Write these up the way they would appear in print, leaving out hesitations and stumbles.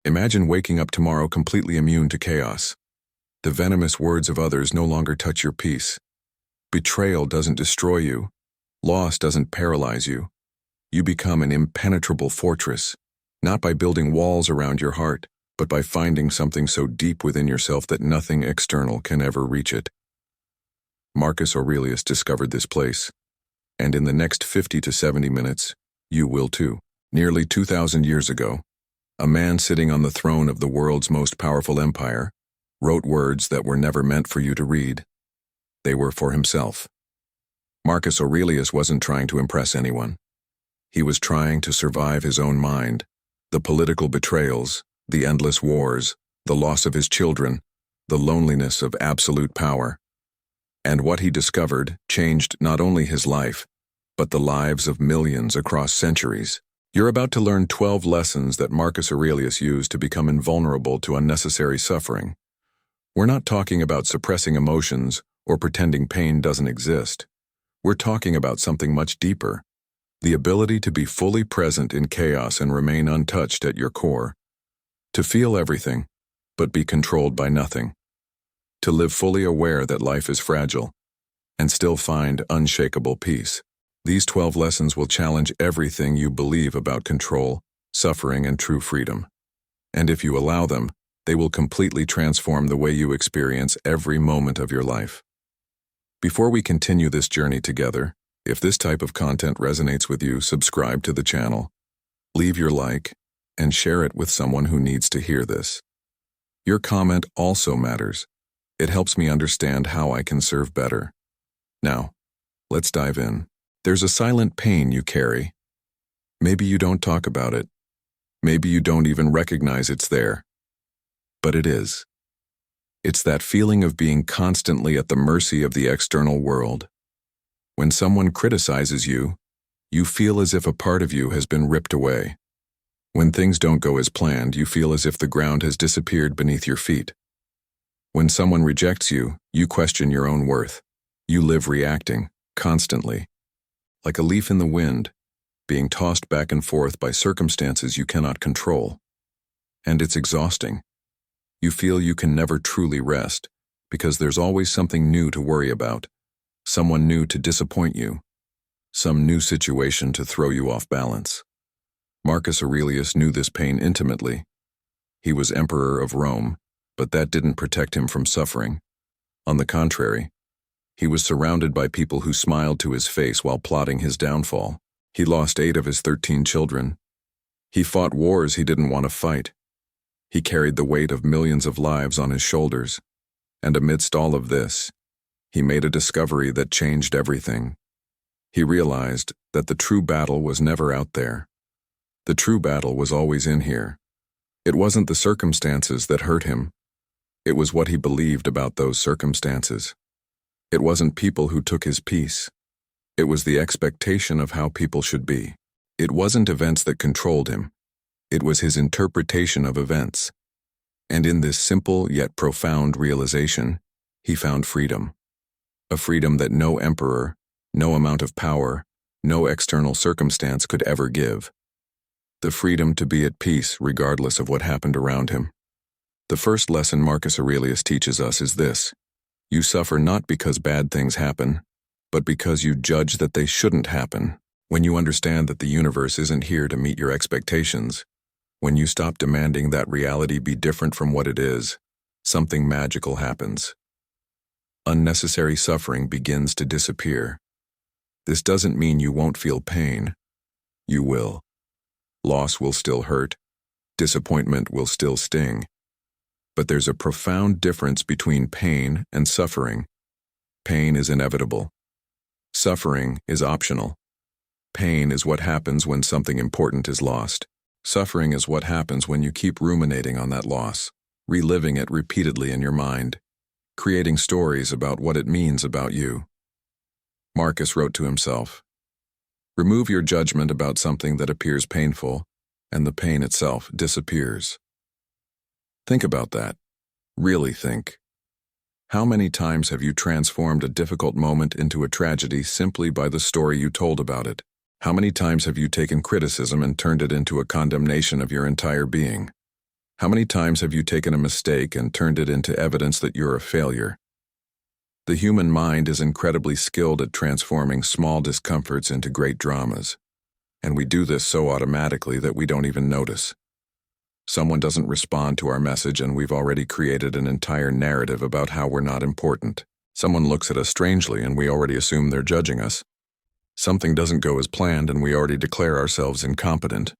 Imagine waking up tomorrow completely immune to chaos. The venomous words of others no longer touch your peace. Betrayal doesn't destroy you. Loss doesn't paralyze you. You become an impenetrable fortress, not by building walls around your heart, but by finding something so deep within yourself that nothing external can ever reach it. Marcus Aurelius discovered this place, and in the next 50 to 70 minutes, you will too. Nearly 2,000 years ago, a man sitting on the throne of the world's most powerful empire wrote words that were never meant for you to read. They were for himself. Marcus Aurelius wasn't trying to impress anyone. He was trying to survive his own mind, the political betrayals, the endless wars, the loss of his children, the loneliness of absolute power. And what he discovered changed not only his life, but the lives of millions across centuries. You're about to learn 12 lessons that Marcus Aurelius used to become invulnerable to unnecessary suffering. We're not talking about suppressing emotions or pretending pain doesn't exist. We're talking about something much deeper, the ability to be fully present in chaos and remain untouched at your core. To feel everything, but be controlled by nothing. To live fully aware that life is fragile, and still find unshakable peace. These 12 lessons will challenge everything you believe about control, suffering, and true freedom. And if you allow them, they will completely transform the way you experience every moment of your life. Before we continue this journey together, if this type of content resonates with you, subscribe to the channel, leave your like, and share it with someone who needs to hear this. Your comment also matters. It helps me understand how I can serve better. Now, let's dive in. There's a silent pain you carry. Maybe you don't talk about it. Maybe you don't even recognize it's there. But it is. It's that feeling of being constantly at the mercy of the external world. When someone criticizes you, you feel as if a part of you has been ripped away. When things don't go as planned, you feel as if the ground has disappeared beneath your feet. When someone rejects you, you question your own worth. You live reacting, constantly. Like a leaf in the wind, being tossed back and forth by circumstances you cannot control. And it's exhausting. You feel you can never truly rest, because there's always something new to worry about, someone new to disappoint you, some new situation to throw you off balance. Marcus Aurelius knew this pain intimately. He was emperor of Rome, but that didn't protect him from suffering. On the contrary, he was surrounded by people who smiled to his face while plotting his downfall. He lost 8 of his 13 children. He fought wars he didn't want to fight. He carried the weight of millions of lives on his shoulders. And amidst all of this, he made a discovery that changed everything. He realized that the true battle was never out there. The true battle was always in here. It wasn't the circumstances that hurt him. It was what he believed about those circumstances. It wasn't people who took his peace. It was the expectation of how people should be. It wasn't events that controlled him. It was his interpretation of events. And in this simple yet profound realization, he found freedom. A freedom that no emperor, no amount of power, no external circumstance could ever give. The freedom to be at peace regardless of what happened around him. The first lesson Marcus Aurelius teaches us is this: you suffer not because bad things happen, but because you judge that they shouldn't happen. When you understand that the universe isn't here to meet your expectations, when you stop demanding that reality be different from what it is, something magical happens. Unnecessary suffering begins to disappear. This doesn't mean you won't feel pain. You will. Loss will still hurt. Disappointment will still sting. But there's a profound difference between pain and suffering. Pain is inevitable. Suffering is optional. Pain is what happens when something important is lost. Suffering is what happens when you keep ruminating on that loss, reliving it repeatedly in your mind, creating stories about what it means about you. Marcus wrote to himself, "Remove your judgment about something that appears painful, and the pain itself disappears." Think about that. Really think. How many times have you transformed a difficult moment into a tragedy simply by the story you told about it? How many times have you taken criticism and turned it into a condemnation of your entire being? How many times have you taken a mistake and turned it into evidence that you're a failure? The human mind is incredibly skilled at transforming small discomforts into great dramas, and we do this so automatically that we don't even notice. Someone doesn't respond to our message and we've already created an entire narrative about how we're not important. Someone looks at us strangely and we already assume they're judging us. Something doesn't go as planned and we already declare ourselves incompetent.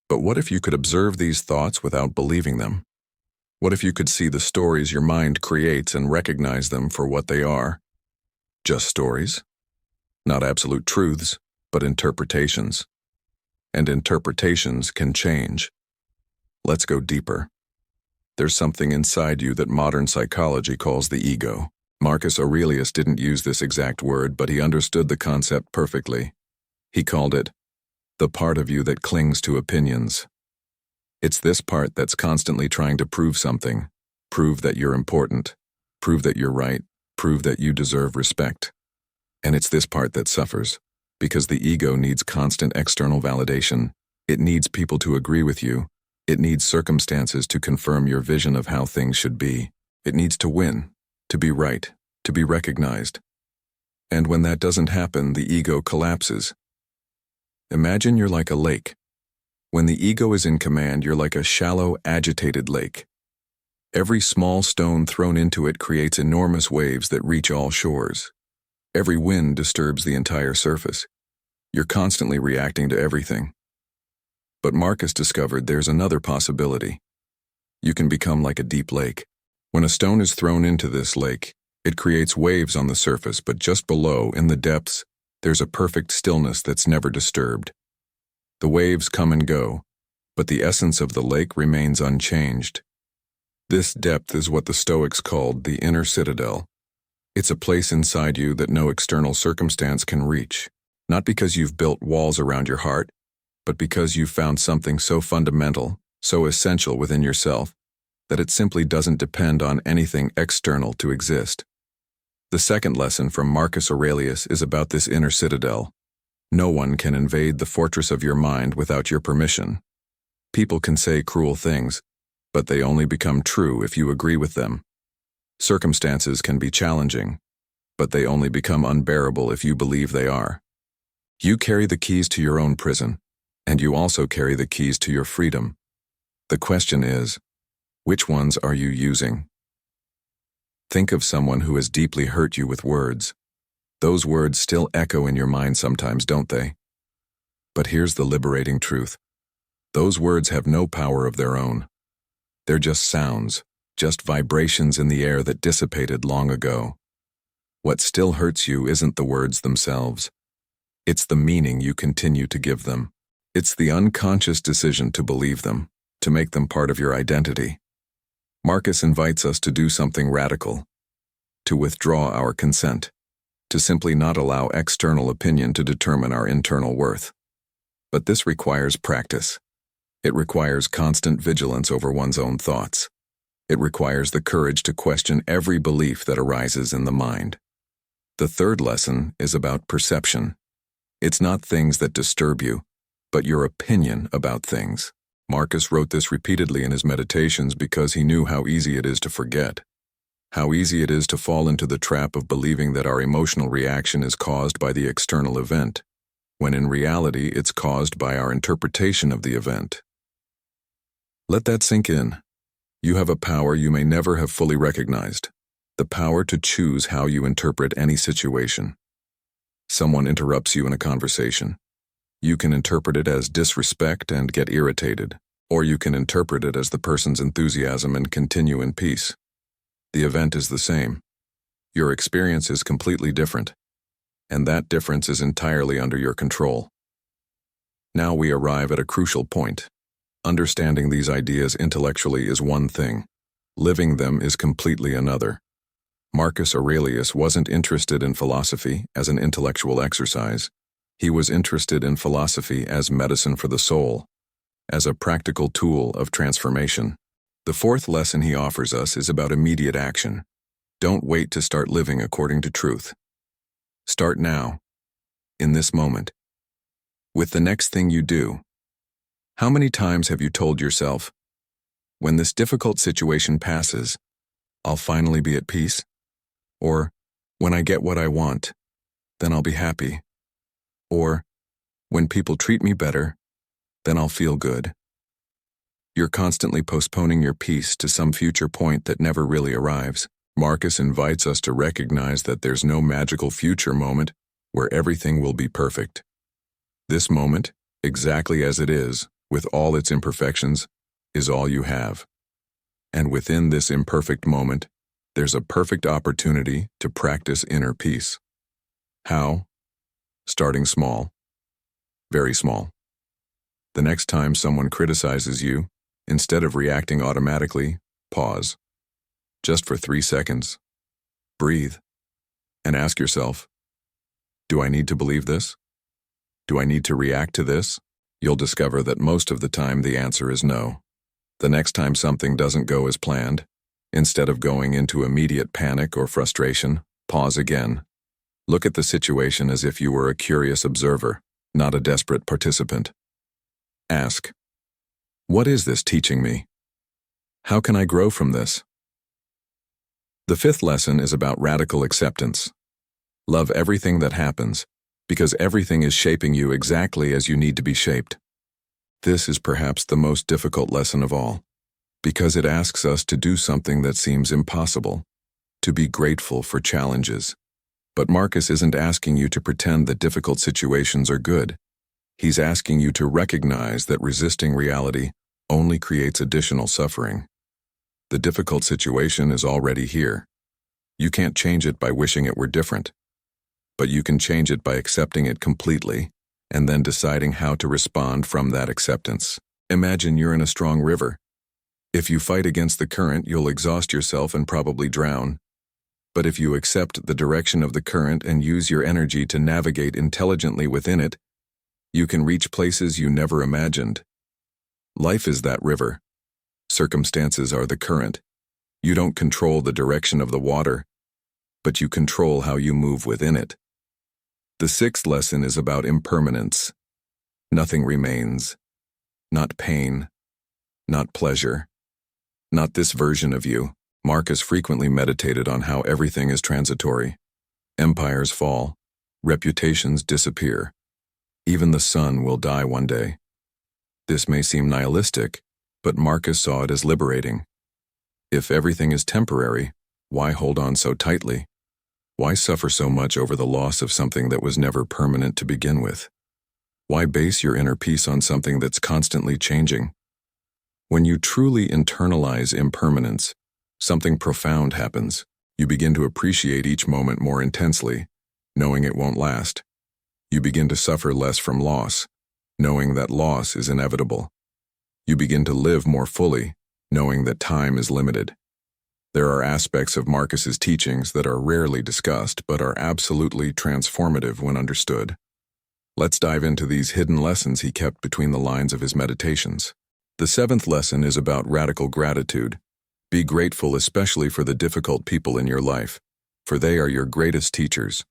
But what if you could observe these thoughts without believing them? What if you could see the stories your mind creates and recognize them for what they are? Just stories? Not absolute truths, but interpretations. And interpretations can change. Let's go deeper. There's something inside you that modern psychology calls the ego. Marcus Aurelius didn't use this exact word, but he understood the concept perfectly. He called it the part of you that clings to opinions. It's this part that's constantly trying to prove something, prove that you're important, prove that you're right, prove that you deserve respect. And it's this part that suffers, because the ego needs constant external validation. It needs people to agree with you. It needs circumstances to confirm your vision of how things should be. It needs to win, to be right, to be recognized. And when that doesn't happen, the ego collapses. Imagine you're like a lake. When the ego is in command, you're like a shallow, agitated lake. Every small stone thrown into it creates enormous waves that reach all shores. Every wind disturbs the entire surface. You're constantly reacting to everything. But Marcus discovered there's another possibility. You can become like a deep lake. When a stone is thrown into this lake, it creates waves on the surface, but just below, in the depths, there's a perfect stillness that's never disturbed. The waves come and go, but the essence of the lake remains unchanged. This depth is what the Stoics called the inner citadel. It's a place inside you that no external circumstance can reach, not because you've built walls around your heart, but because you've found something so fundamental, so essential within yourself, that it simply doesn't depend on anything external to exist. The second lesson from Marcus Aurelius is about this inner citadel. No one can invade the fortress of your mind without your permission. People can say cruel things, but they only become true if you agree with them. Circumstances can be challenging, but they only become unbearable if you believe they are. You carry the keys to your own prison, and you also carry the keys to your freedom. The question is, which ones are you using? Think of someone who has deeply hurt you with words. Those words still echo in your mind sometimes, don't they? But here's the liberating truth. Those words have no power of their own. They're just sounds, just vibrations in the air that dissipated long ago. What still hurts you isn't the words themselves. It's the meaning you continue to give them. It's the unconscious decision to believe them, to make them part of your identity. Marcus invites us to do something radical, to withdraw our consent, to simply not allow external opinion to determine our internal worth. But this requires practice. It requires constant vigilance over one's own thoughts. It requires the courage to question every belief that arises in the mind. The third lesson is about perception. It's not things that disturb you, but your opinion about things. Marcus wrote this repeatedly in his meditations because he knew how easy it is to forget. How easy it is to fall into the trap of believing that our emotional reaction is caused by the external event, when in reality it's caused by our interpretation of the event. Let that sink in. You have a power you may never have fully recognized, the power to choose how you interpret any situation. Someone interrupts you in a conversation. You can interpret it as disrespect and get irritated, or you can interpret it as the person's enthusiasm and continue in peace. The event is the same. Your experience is completely different, and that difference is entirely under your control. Now we arrive at a crucial point. Understanding these ideas intellectually is one thing. Living them is completely another. Marcus Aurelius wasn't interested in philosophy as an intellectual exercise. He was interested in philosophy as medicine for the soul, as a practical tool of transformation. The fourth lesson he offers us is about immediate action. Don't wait to start living according to truth. Start now, in this moment, with the next thing you do. How many times have you told yourself, When this difficult situation passes, I'll finally be at peace. Or, when I get what I want, then I'll be happy. Or, when people treat me better, then I'll feel good. You're constantly postponing your peace to some future point that never really arrives. Marcus invites us to recognize that there's no magical future moment where everything will be perfect. This moment, exactly as it is, with all its imperfections, is all you have. And within this imperfect moment, there's a perfect opportunity to practice inner peace. How? Starting small. Very small. The next time someone criticizes you, instead of reacting automatically, pause. Just for 3 seconds. Breathe. And ask yourself, do I need to believe this? Do I need to react to this? You'll discover that most of the time the answer is no. The next time something doesn't go as planned, instead of going into immediate panic or frustration, pause again. Look at the situation as if you were a curious observer, not a desperate participant. Ask, what is this teaching me? How can I grow from this? The 5th lesson is about radical acceptance. Love everything that happens, because everything is shaping you exactly as you need to be shaped. This is perhaps the most difficult lesson of all, because it asks us to do something that seems impossible, to be grateful for challenges. But Marcus isn't asking you to pretend that difficult situations are good. He's asking you to recognize that resisting reality only creates additional suffering. The difficult situation is already here. You can't change it by wishing it were different, but you can change it by accepting it completely and then deciding how to respond from that acceptance. Imagine you're in a strong river. If you fight against the current, you'll exhaust yourself and probably drown. But if you accept the direction of the current and use your energy to navigate intelligently within it, you can reach places you never imagined. Life is that river. Circumstances are the current. You don't control the direction of the water, but you control how you move within it. The 6th lesson is about impermanence. Nothing remains. Not pain. Not pleasure. Not this version of you. Marcus frequently meditated on how everything is transitory. Empires fall. Reputations disappear. Even the sun will die one day. This may seem nihilistic, but Marcus saw it as liberating. If everything is temporary, why hold on so tightly? Why suffer so much over the loss of something that was never permanent to begin with? Why base your inner peace on something that's constantly changing? When you truly internalize impermanence, something profound happens. You begin to appreciate each moment more intensely, knowing it won't last. You begin to suffer less from loss, knowing that loss is inevitable. You begin to live more fully, knowing that time is limited. There are aspects of Marcus's teachings that are rarely discussed but are absolutely transformative when understood. Let's dive into these hidden lessons he kept between the lines of his meditations. The 7th lesson is about radical gratitude. Be grateful especially for the difficult people in your life, for they are your greatest teachers.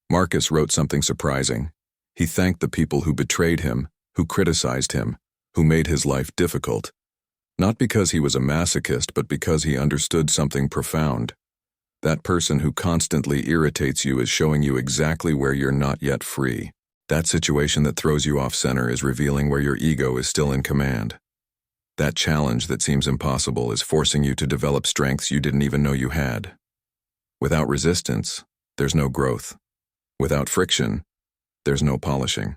Marcus wrote something surprising. He thanked the people who betrayed him, who criticized him, who made his life difficult. Not because he was a masochist, but because he understood something profound. That person who constantly irritates you is showing you exactly where you're not yet free. That situation that throws you off center is revealing where your ego is still in command. That challenge that seems impossible is forcing you to develop strengths you didn't even know you had. Without resistance, there's no growth. Without friction, there's no polishing.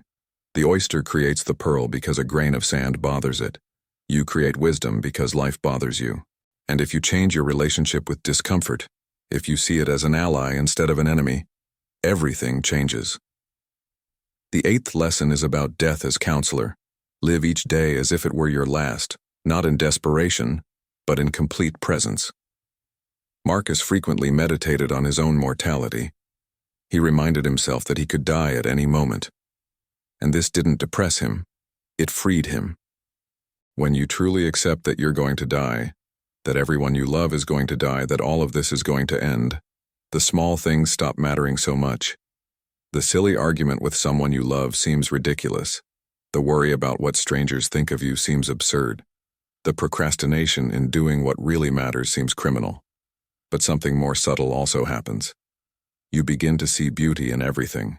The oyster creates the pearl because a grain of sand bothers it. You create wisdom because life bothers you. And if you change your relationship with discomfort, if you see it as an ally instead of an enemy, everything changes. The 8th lesson is about death as counselor. Live each day as if it were your last, not in desperation, but in complete presence. Marcus frequently meditated on his own mortality. He reminded himself that he could die at any moment. And this didn't depress him, it freed him. When you truly accept that you're going to die, that everyone you love is going to die, that all of this is going to end, the small things stop mattering so much. The silly argument with someone you love seems ridiculous. The worry about what strangers think of you seems absurd. The procrastination in doing what really matters seems criminal. But something more subtle also happens. You begin to see beauty in everything.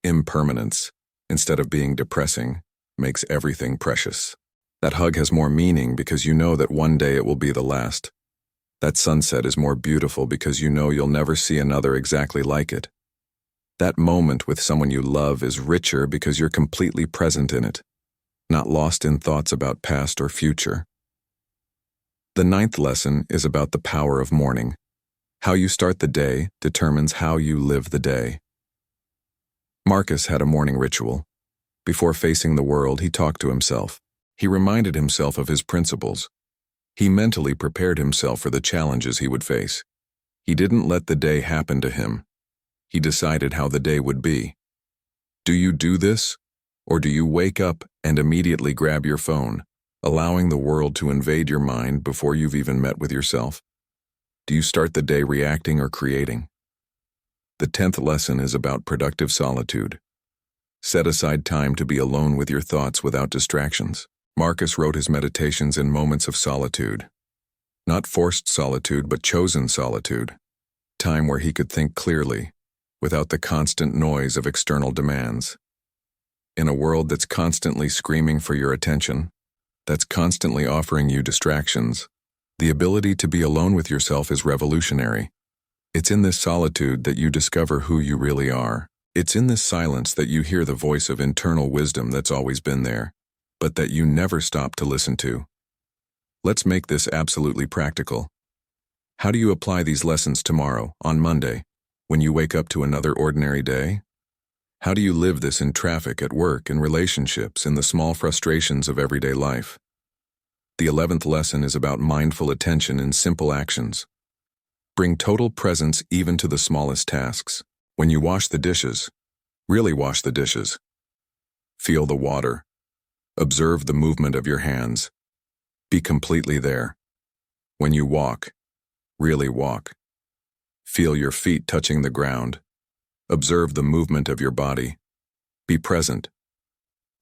Impermanence, instead of being depressing, makes everything precious. That hug has more meaning because you know that one day it will be the last. That sunset is more beautiful because you know you'll never see another exactly like it. That moment with someone you love is richer because you're completely present in it, not lost in thoughts about past or future. The 9th lesson is about the power of morning. How you start the day determines how you live the day. Marcus had a morning ritual. Before facing the world, he talked to himself. He reminded himself of his principles. He mentally prepared himself for the challenges he would face. He didn't let the day happen to him. He decided how the day would be. Do you do this? Or do you wake up and immediately grab your phone, allowing the world to invade your mind before you've even met with yourself? Do you start the day reacting or creating? The 10th lesson is about productive solitude. Set aside time to be alone with your thoughts without distractions. Marcus wrote his meditations in moments of solitude. Not forced solitude, but chosen solitude. Time where he could think clearly, without the constant noise of external demands. In a world that's constantly screaming for your attention, that's constantly offering you distractions, the ability to be alone with yourself is revolutionary. It's in this solitude that you discover who you really are. It's in this silence that you hear the voice of internal wisdom that's always been there, but that you never stop to listen to. Let's make this absolutely practical. How do you apply these lessons tomorrow, on Monday, when you wake up to another ordinary day? How do you live this in traffic, at work, in relationships, in the small frustrations of everyday life? The 11th lesson is about mindful attention in simple actions. Bring total presence even to the smallest tasks. When you wash the dishes, really wash the dishes. Feel the water. Observe the movement of your hands. Be completely there. When you walk, really walk. Feel your feet touching the ground. Observe the movement of your body. Be present.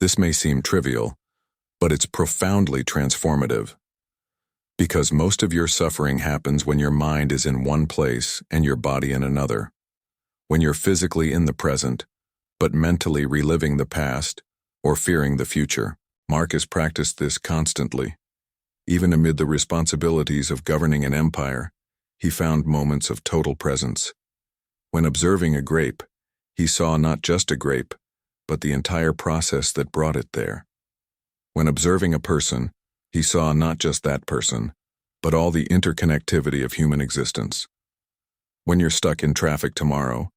This may seem trivial, but it's profoundly transformative. Because most of your suffering happens when your mind is in one place and your body in another. When you're physically in the present, but mentally reliving the past or fearing the future. Marcus practiced this constantly. Even amid the responsibilities of governing an empire, he found moments of total presence. When observing a grape, he saw not just a grape, but the entire process that brought it there. When observing a person, he saw not just that person, but all the interconnectivity of human existence. When you're stuck in traffic tomorrow,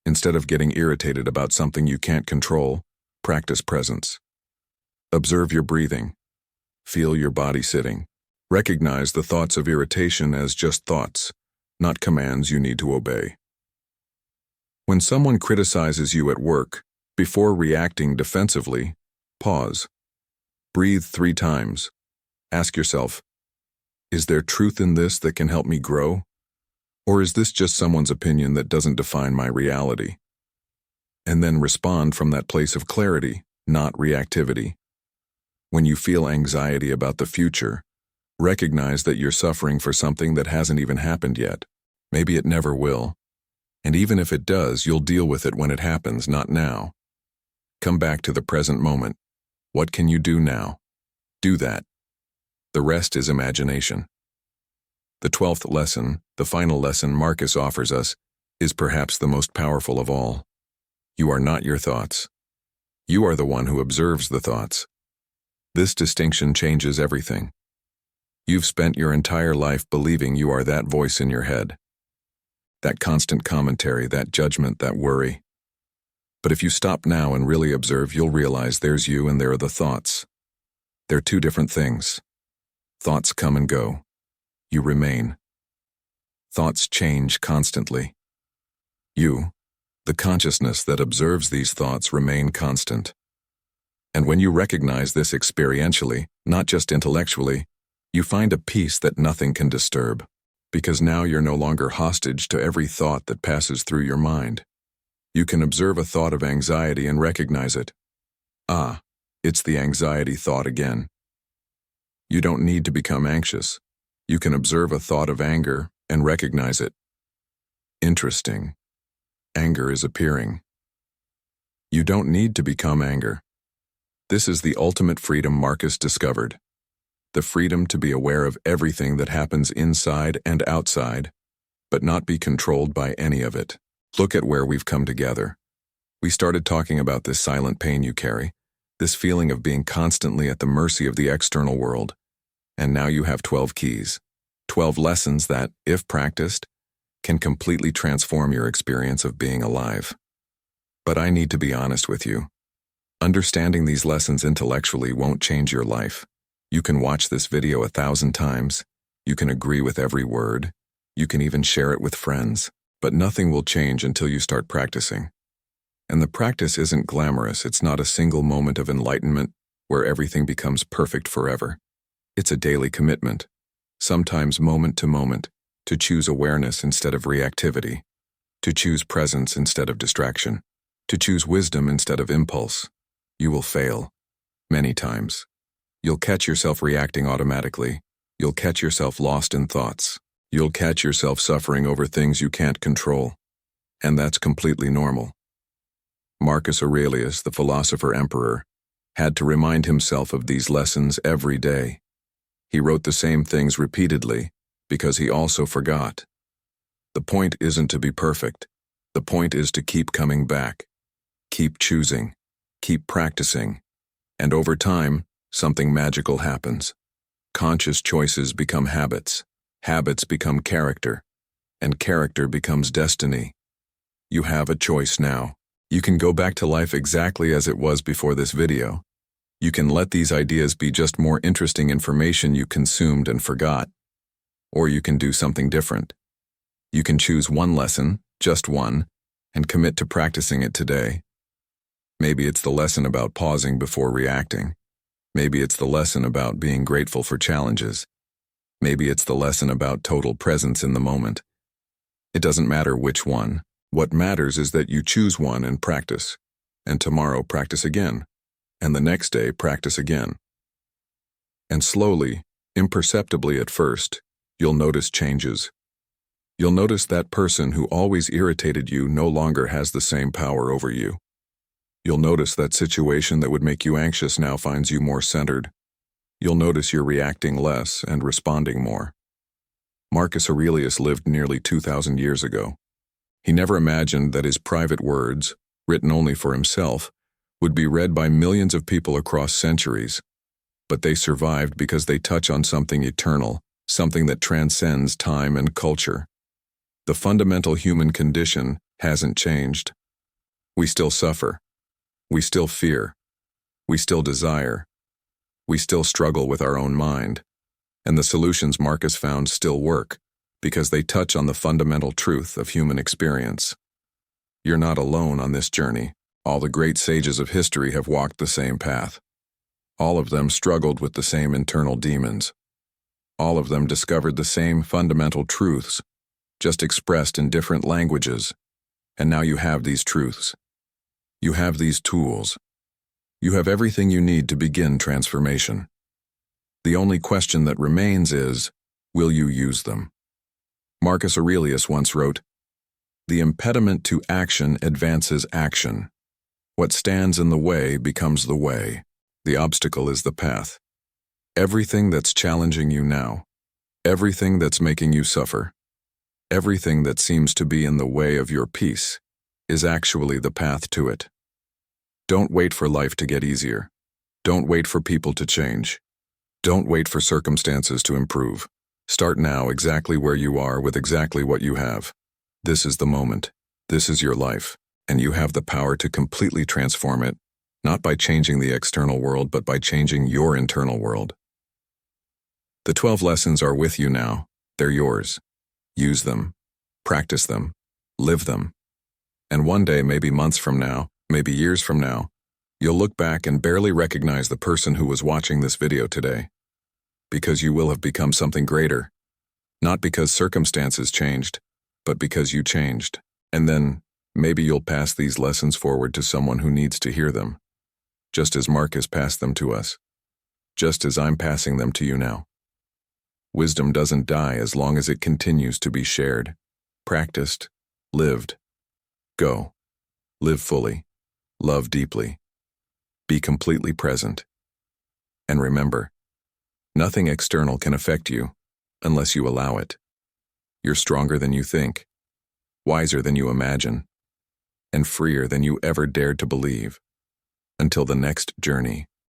instead of getting irritated about something you can't control, practice presence. Observe your breathing. Feel your body sitting. Recognize the thoughts of irritation as just thoughts, not commands you need to obey. When someone criticizes you at work, before reacting defensively, pause. Breathe 3 times. Ask yourself, is there truth in this that can help me grow? Or is this just someone's opinion that doesn't define my reality? And then respond from that place of clarity, not reactivity. When you feel anxiety about the future, recognize that you're suffering for something that hasn't even happened yet. Maybe it never will. And even if it does, you'll deal with it when it happens, not now. Come back to the present moment. What can you do now? Do that. The rest is imagination. The 12th lesson, the final lesson Marcus offers us, is perhaps the most powerful of all. You are not your thoughts. You are the one who observes the thoughts. This distinction changes everything. You've spent your entire life believing you are that voice in your head. That constant commentary, that judgment, that worry. But if you stop now and really observe, you'll realize there's you and there are the thoughts. They're 2 different things. Thoughts come and go. You remain. Thoughts change constantly. You, the consciousness that observes these thoughts, remain constant. And when you recognize this experientially, not just intellectually, you find a peace that nothing can disturb. Because now you're no longer hostage to every thought that passes through your mind. You can observe a thought of anxiety and recognize it. Ah, it's the anxiety thought again. You don't need to become anxious. You can observe a thought of anger and recognize it. Interesting. Anger is appearing. You don't need to become anger. This is the ultimate freedom Marcus discovered. The freedom to be aware of everything that happens inside and outside, but not be controlled by any of it. Look at where we've come together. We started talking about this silent pain you carry, this feeling of being constantly at the mercy of the external world. And now you have 12 keys, 12 lessons that, if practiced, can completely transform your experience of being alive. But I need to be honest with you. Understanding these lessons intellectually won't change your life. You can watch this video 1,000 times. You can agree with every word. You can even share it with friends. But nothing will change until you start practicing. And the practice isn't glamorous. It's not a single moment of enlightenment where everything becomes perfect forever. It's a daily commitment, sometimes moment to moment, to choose awareness instead of reactivity, to choose presence instead of distraction, to choose wisdom instead of impulse. You will fail, many times. You'll catch yourself reacting automatically. You'll catch yourself lost in thoughts. You'll catch yourself suffering over things you can't control. And that's completely normal. Marcus Aurelius, the philosopher-emperor, had to remind himself of these lessons every day. He wrote the same things repeatedly because he also forgot. The point isn't to be perfect. The point is to keep coming back. Keep choosing. Keep practicing. And over time, something magical happens. Conscious choices become habits. Habits become character. And character becomes destiny. You have a choice now. You can go back to life exactly as it was before this video. You can let these ideas be just more interesting information you consumed and forgot. Or you can do something different. You can choose one lesson, just one, and commit to practicing it today. Maybe it's the lesson about pausing before reacting. Maybe it's the lesson about being grateful for challenges. Maybe it's the lesson about total presence in the moment. It doesn't matter which one. What matters is that you choose one and practice. And tomorrow practice again. And the next day practice again. And slowly, imperceptibly at first, you'll notice changes. You'll notice that person who always irritated you no longer has the same power over you. You'll notice that situation that would make you anxious now finds you more centered. You'll notice you're reacting less and responding more. Marcus Aurelius lived nearly 2,000 years ago. He never imagined that his private words, written only for himself, would be read by millions of people across centuries. But they survived because they touch on something eternal, something that transcends time and culture. The fundamental human condition hasn't changed. We still suffer. We still fear. We still desire. We still struggle with our own mind. And the solutions Marcus found still work, because they touch on the fundamental truth of human experience. You're not alone on this journey. All the great sages of history have walked the same path. All of them struggled with the same internal demons. All of them discovered the same fundamental truths, just expressed in different languages. And now you have these truths. You have these tools. You have everything you need to begin transformation. The only question that remains is, will you use them? Marcus Aurelius once wrote, "The impediment to action advances action. What stands in the way becomes the way. The obstacle is the path." Everything that's challenging you now, everything that's making you suffer, everything that seems to be in the way of your peace, is actually the path to it. Don't wait for life to get easier. Don't wait for people to change. Don't wait for circumstances to improve. Start now exactly where you are with exactly what you have. This is the moment. This is your life. And you have the power to completely transform it, not by changing the external world, but by changing your internal world. The 12 lessons are with you now. They're yours. Use them. Practice them. Live them. And one day, maybe months from now, maybe years from now, you'll look back and barely recognize the person who was watching this video today. Because you will have become something greater. Not because circumstances changed, but because you changed. And then, maybe you'll pass these lessons forward to someone who needs to hear them, just as Marcus passed them to us. just as I'm passing them to you now. Wisdom doesn't die as long as it continues to be shared, practiced, lived. Go. Live fully. Love deeply. Be completely present. And remember, nothing external can affect you unless you allow it. You're stronger than you think, wiser than you imagine, and freer than you ever dared to believe. Until the next journey.